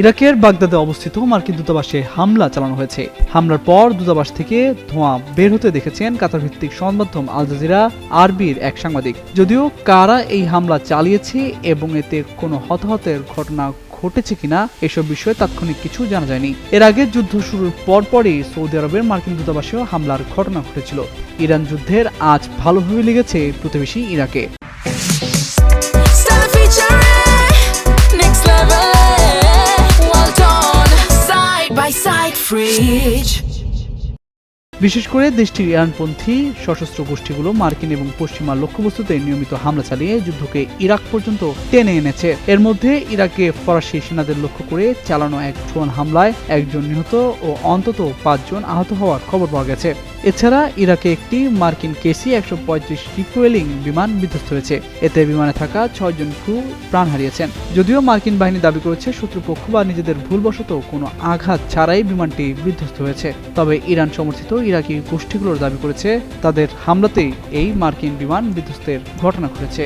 ইরাকের বাগদাদে অবস্থিত মার্কিন দূতাবাসে হামলা চালানো হয়েছে। হামলার পর দূতাবাস থেকে ধোঁয়া বের হতে দেখেছেন কাতার ভিত্তিক সংবাদ মাধ্যম আল জাজিরা আরবির এক সাংবাদিক। যদিও কারা এই হামলা চালিয়েছে এবং এতে কোনো হতাহতের ঘটনা ঘটেছে কিনা এসব বিষয়ে তাৎক্ষণিক কিছু জানা যায়নি। এর আগে যুদ্ধ শুরুর পরপরই সৌদি আরবের মার্কিন দূতাবাসেও হামলার ঘটনা ঘটেছিল। ইরান যুদ্ধের আজ ভালোভাবে লেগেছে প্রতিবেশী ইরাকে। বিশেষ করে দেশটির ইরানপন্থী সশস্ত্র গোষ্ঠীগুলো মার্কিন এবং পশ্চিমা লক্ষ্যবস্তুতে নিয়মিত হামলা চালিয়ে যুদ্ধকে ইরাক পর্যন্ত টেনে এনেছে। এর মধ্যে ইরাকে ফরাসি সেনাদের লক্ষ্য করে চালানো এক ড্রোন হামলায় একজন নিহত ও অন্তত 5 জন আহত হওয়ার খবর পাওয়া গেছে। এছাড়া ইরাকে একটি মার্কিন KC-135 রিফুয়েলিং বিমান বিধ্বস্ত হয়েছে। এতে বিমানে থাকা 6 জন ক্রু প্রাণ হারিয়েছেন। যদিও মার্কিন বাহিনী দাবি করেছে শত্রুপক্ষ বা নিজেদের ভুলবশত কোনো আঘাত ছাড়াই বিমানটি বিধ্বস্ত হয়েছে। তবে ইরান সমর্থিত ইরাকি গোষ্ঠীগুলোর দাবি করেছে তাদের হামলাতেই এই মার্কিন বিমান বিধ্বস্তের ঘটনা ঘটেছে।